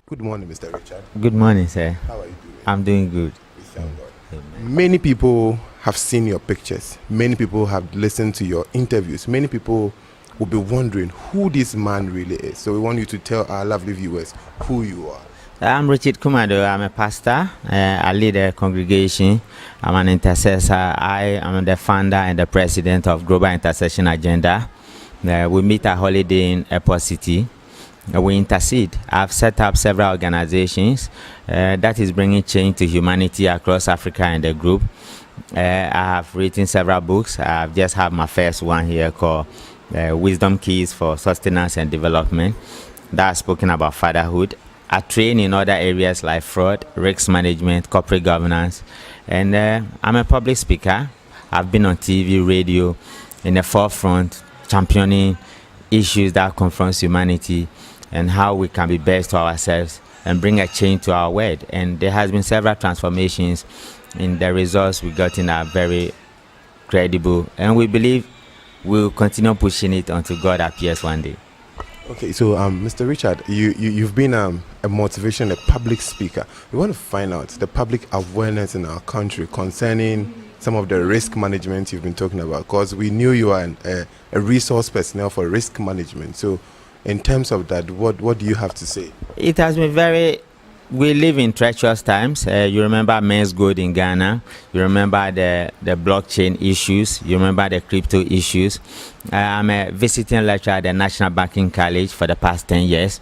Good morning, Mr. Richard. Good morning, sir. How are you doing? I'm doing good. We thank God. Amen. Many people have seen your pictures. Many people have listened to your interviews. Many people will be wondering who this man really is. So we want you to tell our lovely viewers who you are. I'm Richard Kumado. I'm a pastor. I lead a congregation. I'm an intercessor. I am the founder and the president of Global Intercession Agenda. We meet at Holiday in Airport City. We intercede. I've set up several organizations that is bringing change to humanity across Africa and the group. I have written several books. I've just had my first one here called Wisdom Keys for Sustenance and Development. That's spoken about fatherhood. I train in other areas like fraud, risk management, corporate governance, and I'm a public speaker. I've been on TV, radio, in the forefront, championing issues that confront humanity and how we can be best to ourselves and bring a change to our world. And there has been several transformations in the results we got in are very credible, and we believe we'll continue pushing it until God appears one day. Okay, so Mr. Richard, you've been a motivation, a public speaker. We want to find out the public awareness in our country concerning some of the risk management you've been talking about, because we knew you are a resource personnel for risk management. So in terms of that, what do you have to say? It has been we live in treacherous times. You remember Men's Gold in Ghana. You remember the blockchain issues. You remember the crypto issues. I'm a visiting lecturer at the National Banking College for the past 10 years.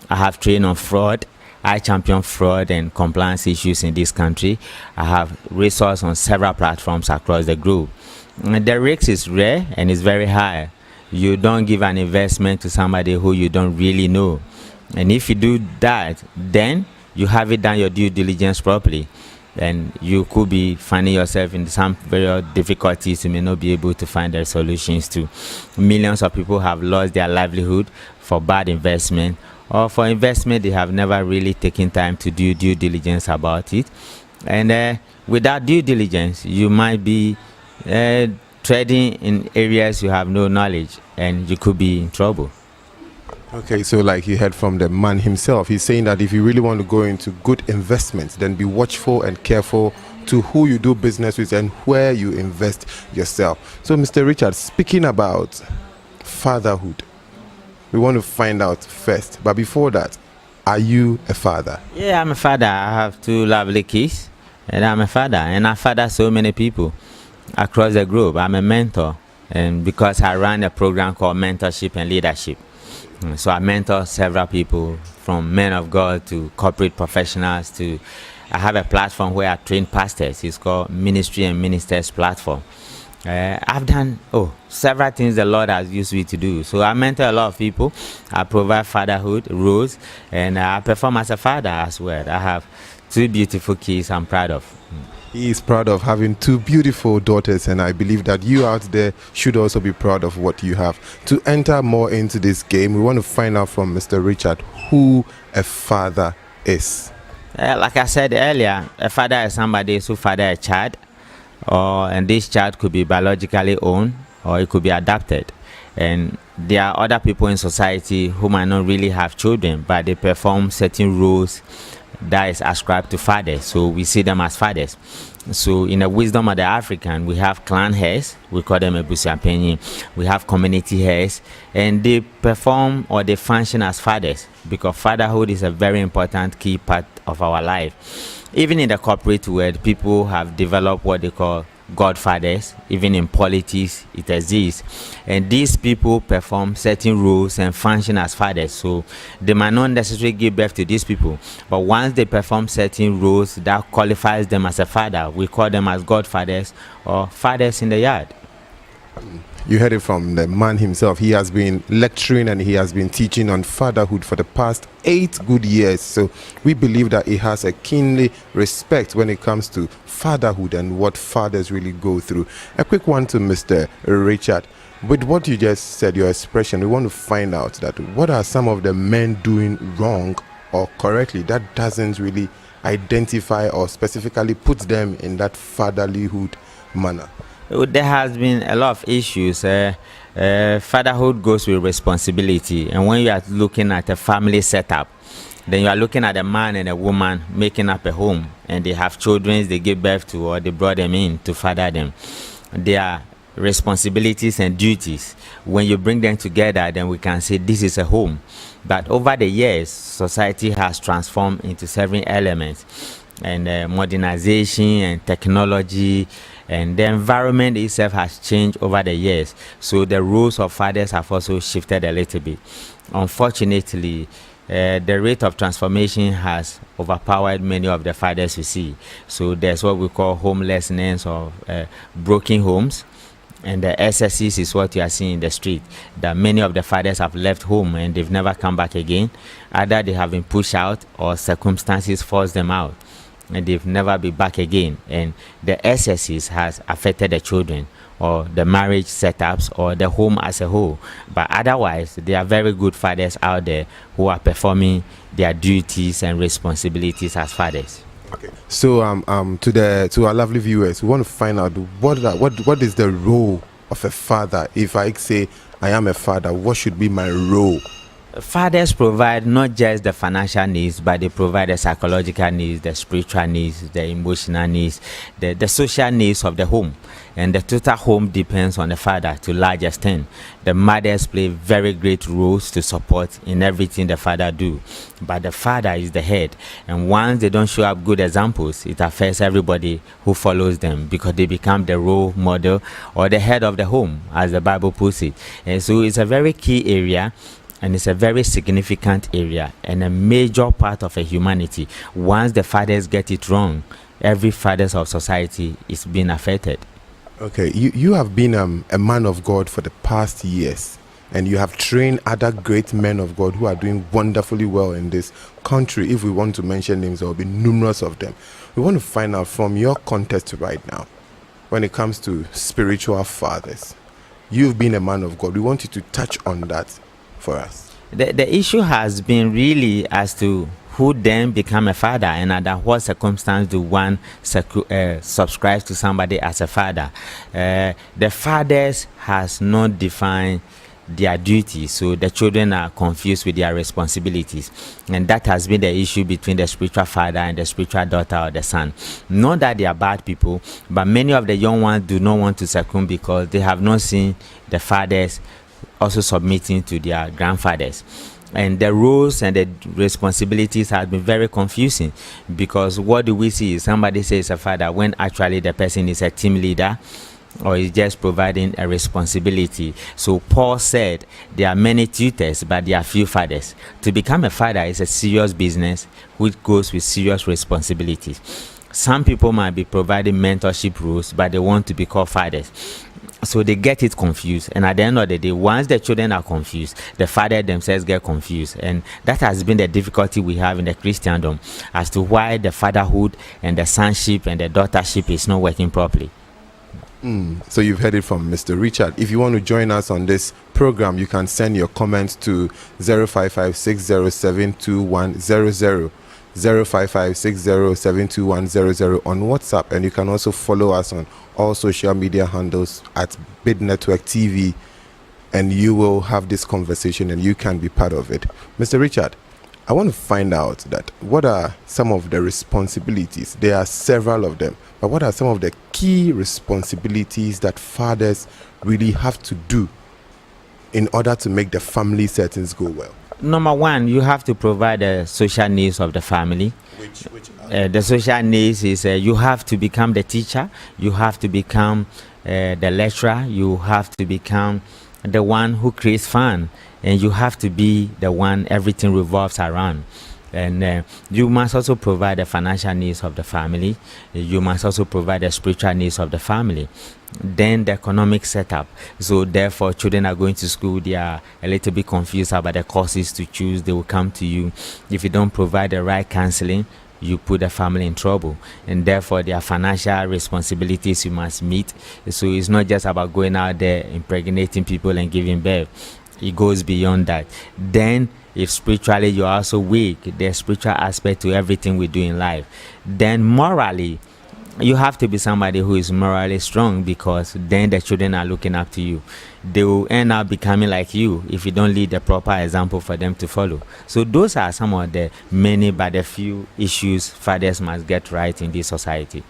I have trained on fraud. I champion fraud and compliance issues in this country. I have resources on several platforms across the globe. The risk is rare and it's very high. You don't give an investment to somebody who you don't really know. And if you do that, then you haven't done your due diligence properly. And you could be finding yourself in some very difficulties you may not be able to find the solutions to. Millions of people have lost their livelihood for bad investment, or for investment they have never really taken time to do due diligence about it. And without due diligence, you might be trading in areas you have no knowledge, and you could be in trouble. Okay, so like you heard from the man himself, he's saying that if you really want to go into good investments, then be watchful and careful to who you do business with and where you invest yourself. So Mr. Richard, speaking about fatherhood, we want to find out first, but before that, are you a father? Yeah, I'm a father. I have two lovely kids, and I'm a father, and I father so many people across the globe. I'm a mentor, and because I run a program called Mentorship and Leadership. So I mentor several people, from men of God to corporate professionals to I have a platform where I train pastors. It's called Ministry and Ministers Platform. I've done several things the Lord has used me to do. So I mentor a lot of people. I provide fatherhood roles, and I perform as a father as well. I have two beautiful kids I'm proud of. He is proud of having two beautiful daughters, and I believe that you out there should also be proud of what you have. To enter more into this game, we want to find out from Mr. Richard who a father is. Like I said earlier, a father is somebody who father a child, and this child could be biologically owned or it could be adopted. And there are other people in society who might not really have children, but they perform certain roles that is ascribed to fathers, so we see them as fathers. So in the wisdom of the African, we have clan heads, we call them Ebusiapenyi. We have community heads, and they perform or they function as fathers, because fatherhood is a very important key part of our life. Even in the corporate world, people have developed what they call godfathers. Even in politics it exists, and these people perform certain roles and function as fathers. So they might not necessarily give birth to these people, but once they perform certain roles that qualifies them as a father, we call them as godfathers or fathers in the yard. You heard it from the man himself. He has been lecturing and he has been teaching on fatherhood for the past 8 good years. So we believe that he has a keenly respect when it comes to fatherhood and what fathers really go through. A quick one to Mr. Richard. With what you just said, your expression, we want to find out that what are some of the men doing wrong or correctly that doesn't really identify or specifically put them in that fatherlyhood manner? There has been a lot of issues. Fatherhood goes with responsibility, and when you are looking at a family setup, Then you are looking at a man and a woman making up a home, and they have children they give birth to, or they brought them in to father them. Their responsibilities and duties, when you bring them together, then we can say this is a home. But over the years, society has transformed into several elements, and modernization and technology, and the environment itself has changed over the years. So the roles of fathers have also shifted a little bit. Unfortunately, the rate of transformation has overpowered many of the fathers we see. So there's what we call homelessness, or broken homes. And the SSCs is what you are seeing in the street, that many of the fathers have left home and they've never come back again. Either they have been pushed out or circumstances forced them out, and they've never been back again. And the SSCs has affected the children, or the marriage setups, or the home as a whole. But otherwise, there are very good fathers out there who are performing their duties and responsibilities as fathers. Okay. So to our lovely viewers, we want to find out what is the role of a father. If I say I am a father, what should be my role? Fathers provide not just the financial needs, but they provide the psychological needs, the spiritual needs, the emotional needs, the social needs of the home. And the total home depends on the father to large extent. The mothers play very great roles to support in everything the father do. But the father is the head. And once they don't show up good examples, it affects everybody who follows them, because they become the role model or the head of the home, as the Bible puts it. And so it's a very key area. And it's a very significant area and a major part of a humanity. Once the fathers get it wrong, every fathers of society is being affected. Okay, you have been a man of God for the past years, and you have trained other great men of God who are doing wonderfully well in this country. If we want to mention names, there will be numerous of them. We want to find out from your context right now, when it comes to spiritual fathers. You've been a man of God. We want you to touch on that for us. The issue has been really as to who then become a father, and under what circumstance do one subscribe to somebody as a father. The fathers has not defined their duties, so the children are confused with their responsibilities, and that has been the issue between the spiritual father and the spiritual daughter or the son. Not that they are bad people, but many of the young ones do not want to succumb because they have not seen the fathers also submitting to their grandfathers. And the roles and the responsibilities have been very confusing, because what do we see? Somebody says a father when actually the person is a team leader or is just providing a responsibility. So Paul said there are many tutors, but there are few fathers. To become a father is a serious business which goes with serious responsibilities. Some people might be providing mentorship roles, but they want to be called fathers. So they get it confused, and at the end of the day, once the children are confused, the father themselves get confused, and that has been the difficulty we have in the Christendom as to why the fatherhood and the sonship and the daughtership is not working properly. So you've heard it from Mr. Richard. If you want to join us on this program, you can send your comments to 055-607-2100. 055-607-2100 on WhatsApp, and you can also follow us on all social media handles at Bid Network TV, and you will have this conversation and you can be part of it. Mr. Richard, I want to find out that what are some of the responsibilities? There are several of them, but what are some of the key responsibilities that fathers really have to do in order to make the family settings go well? Number one, you have to provide the social needs of the family. The social needs is you have to become the teacher, you have to become the lecturer, you have to become the one who creates fun, and you have to be the one everything revolves around. And you must also provide the financial needs of the family. You must also provide the spiritual needs of the family. Then the economic setup. So therefore, children are going to school. They are a little bit confused about the courses to choose. They will come to you. If you don't provide the right counseling, you put the family in trouble. And therefore, there are financial responsibilities you must meet. So it's not just about going out there, impregnating people and giving birth. It goes beyond that. Then if spiritually you're also weak, there's spiritual aspect to everything we do in life. Then morally, you have to be somebody who is morally strong, because then the children are looking up to you. They will end up becoming like you if you don't lead the proper example for them to follow. So those are some of the many but the few issues fathers must get right in this society.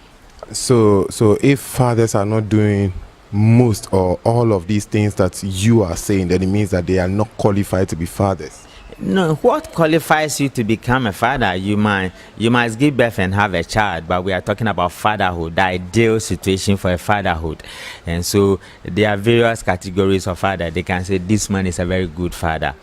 So if fathers are not doing most or all of these things that you are saying, then it means that they are not qualified to be fathers. No, what qualifies you to become a father? You must give birth and have a child, but we are talking about fatherhood, the ideal situation for a fatherhood. And so there are various categories of father. They can say this man is a very good father,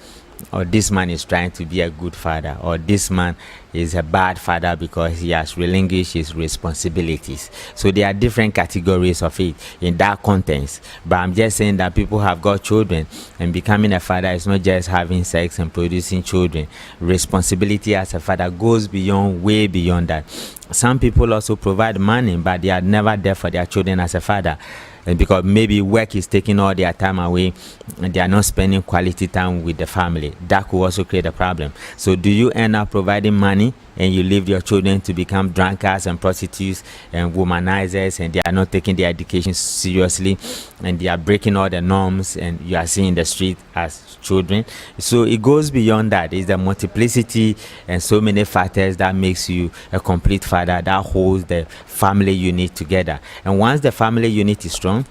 or this man is trying to be a good father, or this man is a bad father because he has relinquished his responsibilities. So there are different categories of it in that context. But I'm just saying that people have got children, and becoming a father is not just having sex and producing children. Responsibility as a father goes beyond, way beyond that. Some people also provide money, but they are never there for their children as a father, because maybe work is taking all their time away and they are not spending quality time with the family. That could also create a problem. So do you end up providing money and you leave your children to become drunkards and prostitutes and womanizers, and they are not taking their education seriously, and they are breaking all the norms, and you are seeing the street as children? So it goes beyond that. It's the multiplicity and so many factors that makes you a complete father, that holds the family unit together. And once the family unit is strong,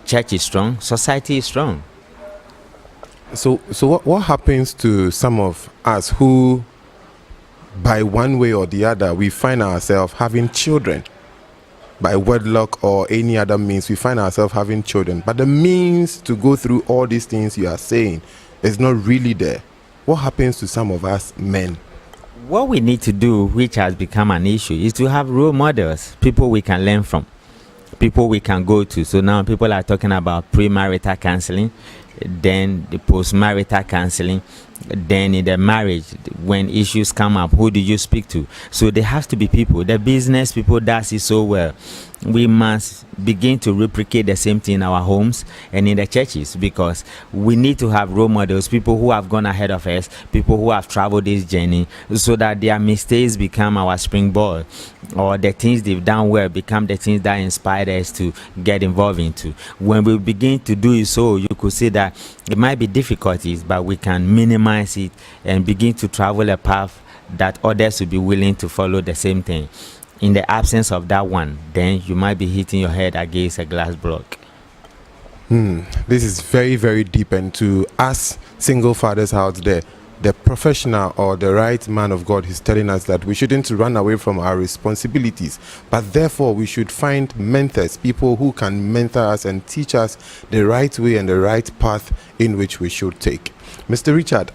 church is strong, society is strong. So what happens to some of us who, by one way or the other, we find ourselves having children by wedlock or any other means? We find ourselves having children, but the means to go through all these things you are saying is not really there. What happens to some of us men? What we need to do, which has become an issue, is to have role models, people we can learn from, people we can go to. So now people are talking about premarital counseling, then the post-marital counseling, then in the marriage, when issues come up, who do you speak to? So there has to be people. The business people does it so well. We must begin to replicate the same thing in our homes and in the churches, because we need to have role models, people who have gone ahead of us, people who have traveled this journey, so that their mistakes become our springboard, or the things they've done well become the things that inspire us to get involved into. When we begin to do it, so you could see that it might be difficulties, but we can minimize it and begin to travel a path that others will be willing to follow the same thing. In the absence of that one, then you might be hitting your head against a glass block. This is very, very deep. And to us single fathers out there, the professional or the right man of God is telling us that we shouldn't run away from our responsibilities, but therefore we should find mentors, people who can mentor us and teach us the right way and the right path in which we should take. Mr. Richard,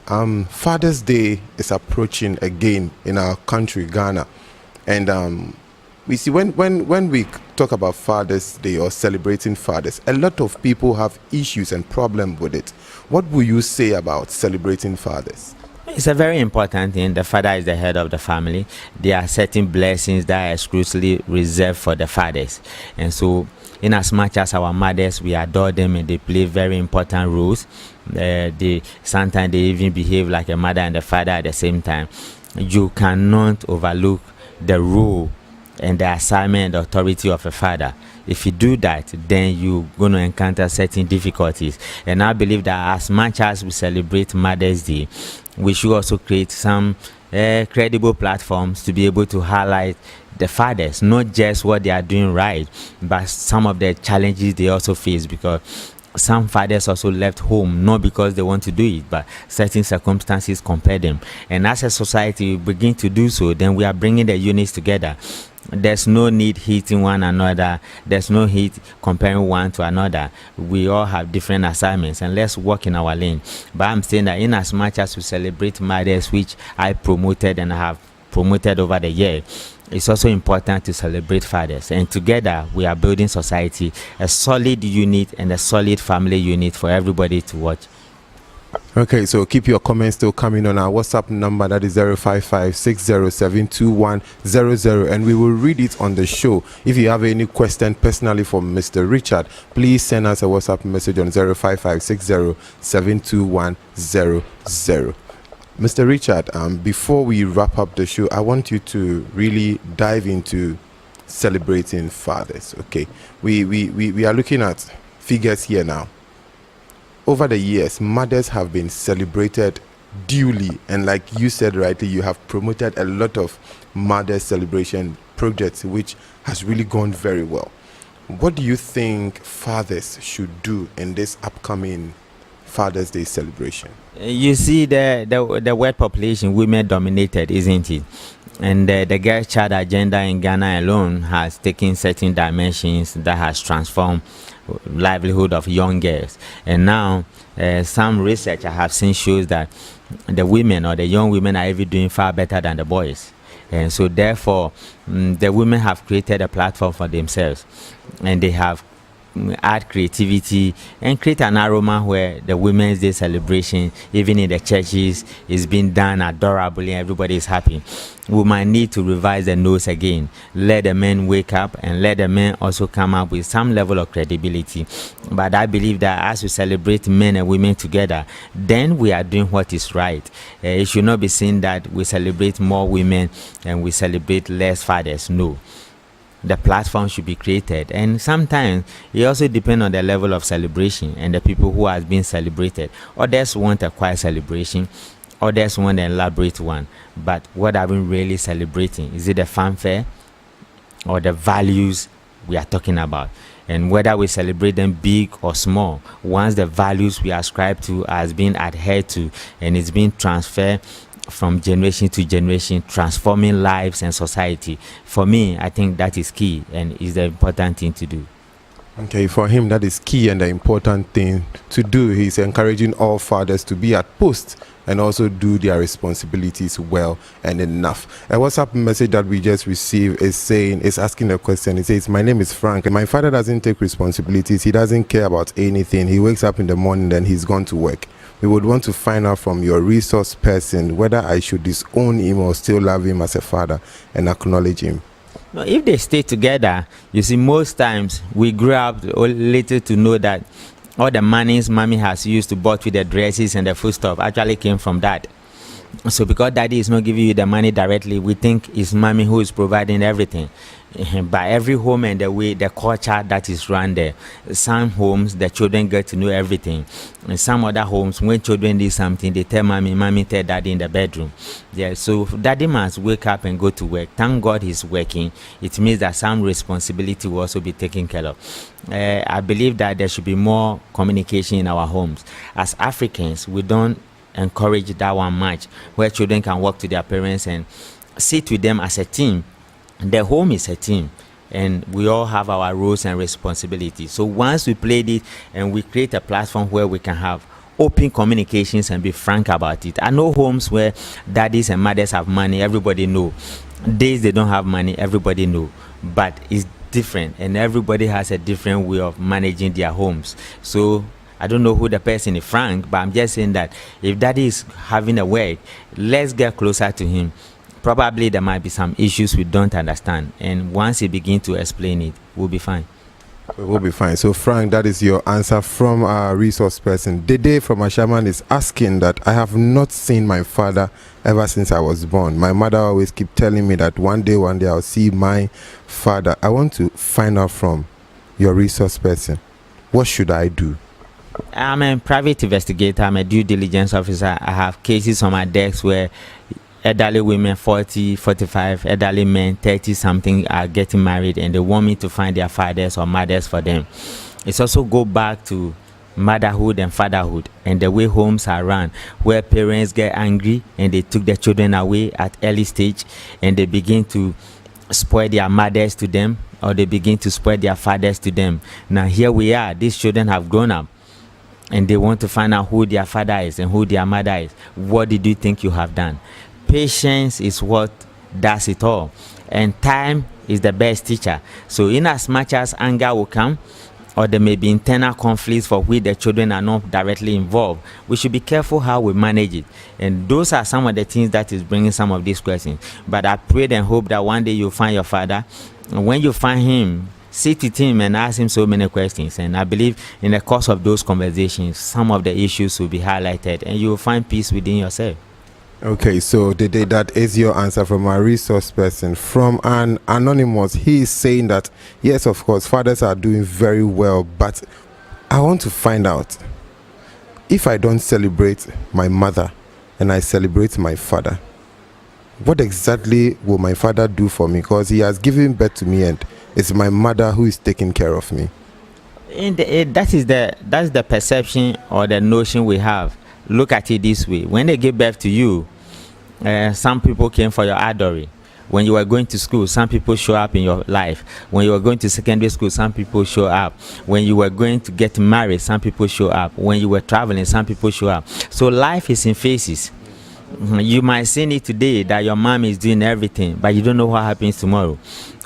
Father's Day is approaching again in our country, Ghana. And we see when we talk about Father's Day or celebrating fathers, a lot of people have issues and problems with it. What will you say about celebrating fathers? It's a very important thing. The father is the head of the family. There are certain blessings that are exclusively reserved for the fathers. And so, in as much as our mothers, we adore them and they play very important roles, sometimes they even behave like a mother and a father at the same time. You cannot overlook the role and the assignment and authority of a father. If you do that, then you're going to encounter certain difficulties. And I believe that as much as we celebrate Mother's Day, we should also create some credible platforms to be able to highlight the fathers, not just what they are doing right, but some of the challenges they also face, because some fathers also left home not because they want to do it, but certain circumstances compel them. And as a society we begin to do so, then we are bringing the units together. There's no need hitting one another. There's no need comparing one to another. We all have different assignments, and let's work in our lane. But I'm saying that in as much as we celebrate mothers, which I promoted and have promoted over the year, it's also important to celebrate fathers. And together we are building society, a solid unit and a solid family unit for everybody to watch. Okay, so keep your comments still coming on our WhatsApp number, that is 055-607-2100, and we will read it on the show. If you have any question personally for Mr. Richard, please send us a WhatsApp message on 055-607-2100. Mr. Richard, before we wrap up the show, I want you to really dive into celebrating fathers. Okay, we are looking at figures here now. Over the years, mothers have been celebrated duly, and like you said rightly, you have promoted a lot of mother celebration projects, which has really gone very well. What do you think fathers should do in this upcoming Father's Day celebration? You see, the world population women dominated, isn't it? And the girl child agenda in Ghana alone has taken certain dimensions that has transformed livelihood of young girls. And now some research I have seen shows that the women or the young women are even doing far better than the boys. And so therefore the women have created a platform for themselves, and they have add creativity and create an aroma where the Women's Day celebration, even in the churches, is being done adorably. Everybody is happy. We might need to revise the notes again. Let the men wake up, and let the men also come up with some level of credibility. But I believe that as we celebrate men and women together, then we are doing what is right. It should not be seen that we celebrate more women and we celebrate less fathers. No. The platform should be created, and sometimes it also depends on the level of celebration and the people who has been celebrated. Others want a quiet celebration, others want an elaborate one. But what are we really celebrating? Is it the fanfare or the values we are talking about? And whether we celebrate them big or small, once the values we ascribe to has been adhered to and it's been transferred from generation to generation, transforming lives and society. For me, I think that is key and is the important thing to do. Okay, for him, that is key and the important thing to do. He's encouraging all fathers to be at post and also do their responsibilities well and enough. A WhatsApp message that we just received is asking a question. It says, "My name is Frank, and my father doesn't take responsibilities. He doesn't care about anything. He wakes up in the morning, then he's gone to work. We would want to find out from your resource person whether I should disown him or still love him as a father and acknowledge him." No, if they stay together, you see, most times we grew up later to know that all the monies mommy has used to buy with the dresses and the food stuff actually came from dad. So because daddy is not giving you the money directly, we think it's mommy who is providing everything. By every home and the way the culture that is run there, some homes the children get to know everything, and some other homes when children do something they tell mommy tell daddy in the bedroom. Yeah, so daddy must wake up and go to work. Thank God he's working. It means that some responsibility will also be taken care of. I believe that there should be more communication in our homes. As Africans, we don't encourage that one much, where children can walk to their parents and sit with them as a team. The home is a team, and we all have our roles and responsibilities. So once we play it and we create a platform where we can have open communications and be frank about it. I know homes where daddies and mothers have money, everybody know. Days they don't have money, everybody know. But it's different, and everybody has a different way of managing their homes. So I don't know who the person is frank, but I'm just saying that if daddy is having a work, let's get closer to him. Probably there might be some issues we don't understand, and once he begin to explain it, we'll be fine. We'll be fine. So Frank, that is your answer from our resource person. Dede from Ashaman is asking that I have not seen my father ever since I was born. My mother always keep telling me that one day I'll see my father. I want to find out from your resource person, what should I do? I'm a private investigator. I'm a due diligence officer. I have cases on my desk where elderly women 40, 45, elderly men 30 something are getting married, and they want me to find their fathers or mothers for them. It's also go back to motherhood and fatherhood and the way homes are run, where parents get angry and they took their children away at early stage, and they begin to spoil their mothers to them, or they begin to spoil their fathers to them. Now here we are, these children have grown up, and they want to find out who their father is and who their mother is. What did you think you have done? Patience is what does it all, and time is the best teacher. So in as much as anger will come, or there may be internal conflicts for which the children are not directly involved, we should be careful how we manage it. And those are some of the things that is bringing some of these questions. But I pray and hope that one day you'll find your father, and when you find him, sit with him and ask him so many questions. And I believe in the course of those conversations, some of the issues will be highlighted, and you will find peace within yourself. Okay, so that is your answer from our resource person. From an anonymous, he is saying that yes, of course, fathers are doing very well, but I want to find out, if I don't celebrate my mother and I celebrate my father, what exactly will my father do for me? Because he has given birth to me and it's my mother who is taking care of me. That's the perception or the notion we have. Look at it this way: when they give birth to you, some people came for your adoring. When you were going to school, some people show up in your life. When you were going to secondary school, some people show up. When you were going to get married, some people show up. When you were traveling, some people show up. So life is in phases. You might see it today that your mom is doing everything, but you don't know what happens tomorrow,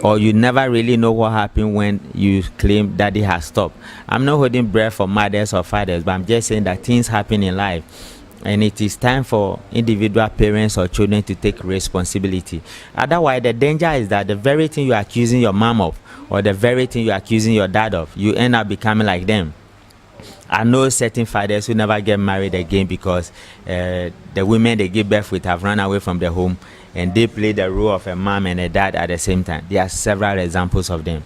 or you never really know what happened when you claim daddy has stopped. I'm not holding breath for mothers or fathers, but I'm just saying that things happen in life, and it is time for individual parents or children to take responsibility. Otherwise, the danger is that the very thing you're accusing your mom of, or the very thing you're accusing your dad of, you end up becoming like them. I know certain fathers who never get married again because the women they give birth with have run away from the home, and they play the role of a mom and a dad at the same time. There are several examples of them.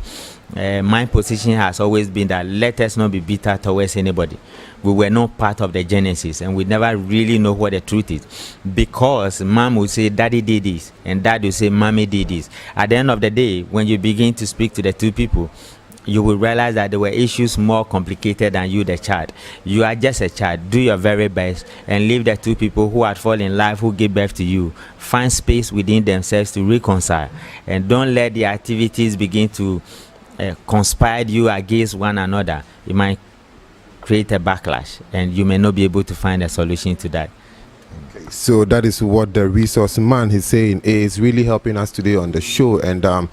My position has always been that let us not be bitter towards anybody. We were not part of the genesis, and we never really know what the truth is, because mom will say daddy did this and dad will say mommy did this. At the end of the day, when you begin to speak to the two people, you will realize that there were issues more complicated than you, the child. You are just a child. Do your very best and leave the two people who had fallen in love, who gave birth to you, find space within themselves to reconcile, and don't let the activities begin to conspire you against one another. It might create a backlash, and you may not be able to find a solution to that. Okay, so that is what the resource man is saying is really helping us today on the show, and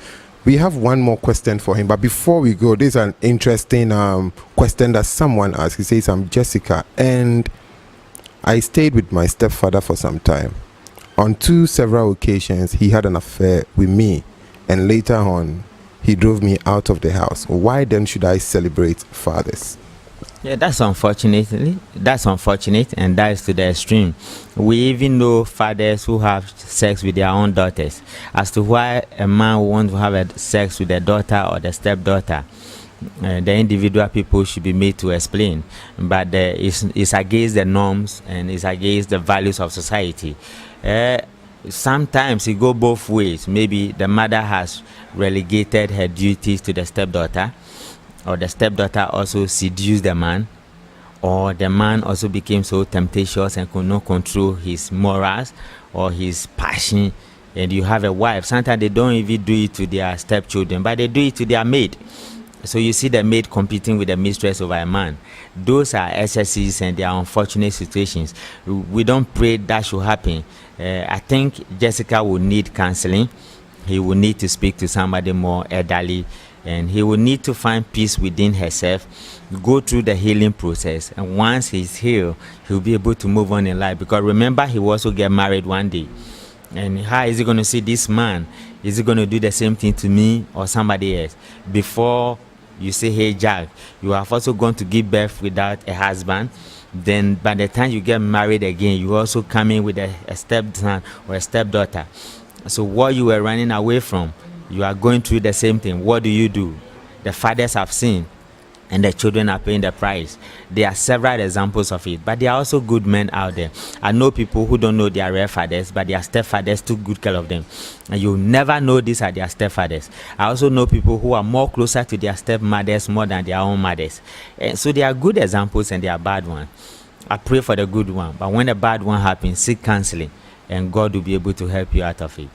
we have one more question for him, but before we go, there's an interesting question that someone asked. He says, I'm Jessica, and I stayed with my stepfather for some time. On several occasions, he had an affair with me, and later on, he drove me out of the house. Why then should I celebrate fathers? Yeah, that's unfortunate, and that is to the extreme. We even know fathers who have sex with their own daughters. As to why a man wants to have sex with a daughter or the stepdaughter, the individual people should be made to explain. But it's against the norms and it's against the values of society. Sometimes it goes both ways. Maybe the mother has relegated her duties to the stepdaughter, or the stepdaughter also seduced the man, or the man also became so temptatious and could not control his morals or his passion, and you have a wife. Sometimes they don't even do it to their stepchildren, but they do it to their maid. So you see the maid competing with the mistress over a man. Those are excesses and they are unfortunate situations. We don't pray that should happen. I think Jessica will need counseling. He will need to speak to somebody more elderly, and he will need to find peace within herself, go through the healing process, and once he's healed, he'll be able to move on in life. Because remember, he will also get married one day, and how is he going to see this man? Is he going to do the same thing to me or somebody else? Before you say, hey Jack, you have also gone to give birth without a husband. Then by the time you get married again, you also come in with a stepson or a stepdaughter. So what you were running away from, you are going through the same thing. What do? The fathers have sinned, and the children are paying the price. There are several examples of it, but there are also good men out there. I know people who don't know their real fathers, but their stepfathers took good care of them, and you never know these are their stepfathers. I also know people who are more closer to their stepmothers more than their own mothers. And so there are good examples and there are bad ones. I pray for the good one, but when the bad one happens, seek counseling, and God will be able to help you out of it.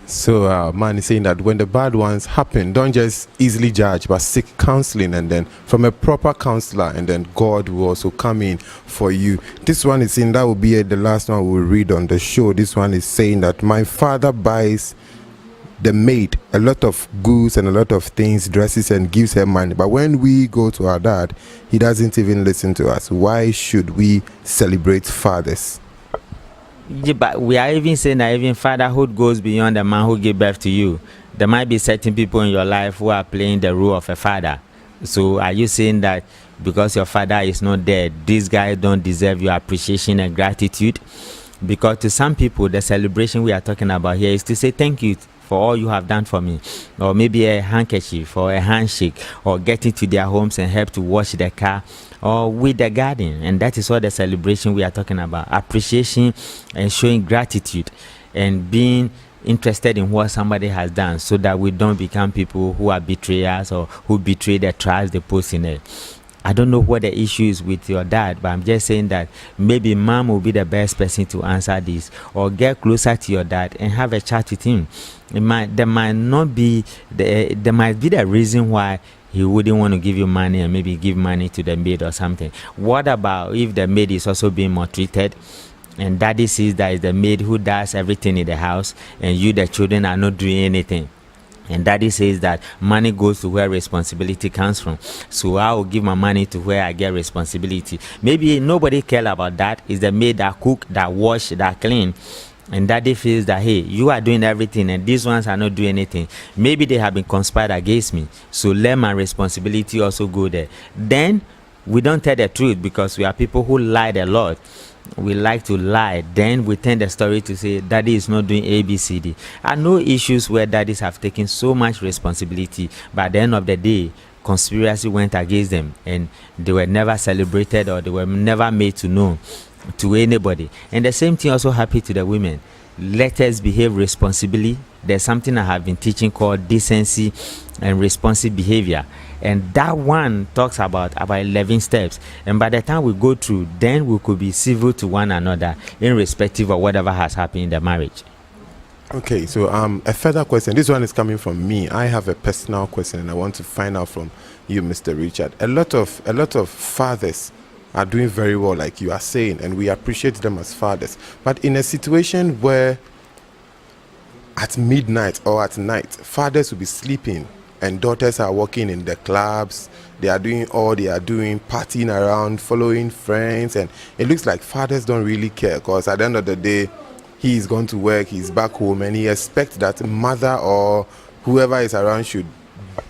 So man is saying that when the bad ones happen, don't just easily judge, but seek counseling, and then from a proper counselor, and then God will also come in for you. This one is saying, that will be the last one we'll read on the show. This one is saying that my father buys the maid a lot of goods and a lot of things, dresses, and gives her money, but when we go to our dad, he doesn't even listen to us. Why should we celebrate fathers? Yeah, but we are even saying that even fatherhood goes beyond the man who gave birth to you. There might be certain people in your life who are playing the role of a father. So are you saying that because your father is not dead, these guys don't deserve your appreciation and gratitude? Because to some people, the celebration we are talking about here is to say thank you for all you have done for me, or maybe a handkerchief or a handshake, or getting to their homes and help to wash the car or with the garden. And that is what the celebration we are talking about: appreciation and showing gratitude and being interested in what somebody has done, so that we don't become people who are betrayers or who betray the trust they put in it. I don't know what the issue is with your dad, but I'm just saying that maybe mom will be the best person to answer this, or get closer to your dad and have a chat with him. There might be the reason why he wouldn't want to give you money, and maybe give money to the maid or something. What about if the maid is also being maltreated, and daddy sees that it's the maid who does everything in the house, and you, the children, are not doing anything? And daddy says that money goes to where responsibility comes from. So I will give my money to where I get responsibility. Maybe nobody cares about that. It's the maid that cook, that wash, that clean. And daddy feels that, hey, you are doing everything and these ones are not doing anything. Maybe they have been conspired against me. So let my responsibility also go there. Then we don't tell the truth, because we are people who lied a lot. We like to lie. Then we turn the story to say daddy is not doing ABCD. I know issues where daddies have taken so much responsibility, but at the end of the day, conspiracy went against them, and they were never celebrated, or they were never made to know to anybody. And the same thing also happened to the women. Let us behave responsibly. There's something I have been teaching called decency and responsive behavior, and that one talks about 11 steps. And by the time we go through, then we could be civil to one another, irrespective of whatever has happened in the marriage. Okay, so a further question. This one is coming from me. I have a personal question, and I want to find out from you, Mr. Richard. A lot of fathers are doing very well, like you are saying, and we appreciate them as fathers. But in a situation where at midnight or at night, fathers will be sleeping and daughters are working in the clubs, they are doing all they are doing, partying around, following friends, and it looks like fathers don't really care, because at the end of the day, he is going to work, he's back home, and he expects that mother or whoever is around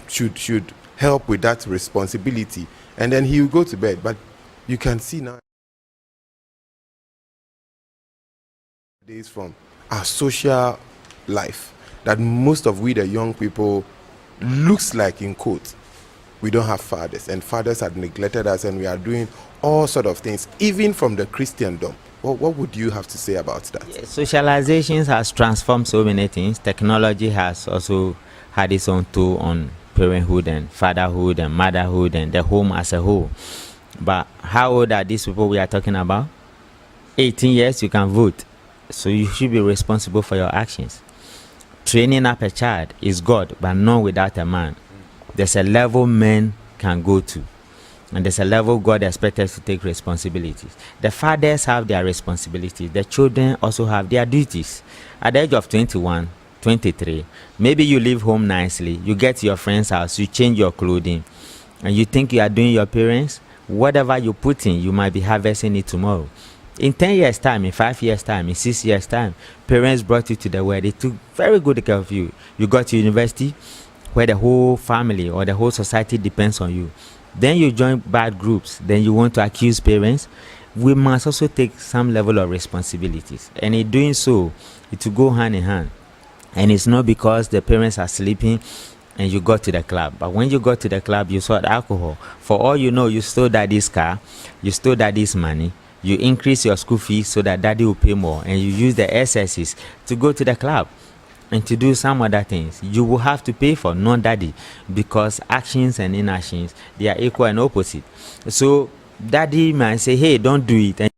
should help with that responsibility, and then he will go to bed. But you can see now days from our social life that most of we the young people, looks like, in quotes, we don't have fathers, and fathers have neglected us, and we are doing all sort of things, even from the Christendom. What would you have to say about that? Yeah, socializations has transformed so many things. Technology has also had its own toll on parenthood and fatherhood and motherhood and the home as a whole. But how old are these people we are talking about? 18 years, you can vote. So you should be responsible for your actions. Training up a child is God, but not without a man. There's a level men can go to, and there's a level God expects us to take responsibilities. The fathers have their responsibilities. The children also have their duties. At the age of 21, 23, maybe you leave home nicely, you get to your friend's house, you change your clothing, and you think you are doing your parents. Whatever you put in, you might be harvesting it tomorrow. In 10 years' time, in 5 years' time, in 6 years' time, parents brought you to the world. They took very good care of you. You got to university, where the whole family or the whole society depends on you. Then you join bad groups. Then you want to accuse parents. We must also take some level of responsibilities. And in doing so, it will go hand in hand. And it's not because the parents are sleeping and you got to the club. But when you got to the club, you saw alcohol. For all you know, you stole daddy's car, you stole daddy's money, you increase your school fees so that daddy will pay more, and you use the excesses to go to the club and to do some other things. You will have to pay for, not daddy, because actions and inactions, they are equal and opposite. So daddy might say, hey, don't do it. And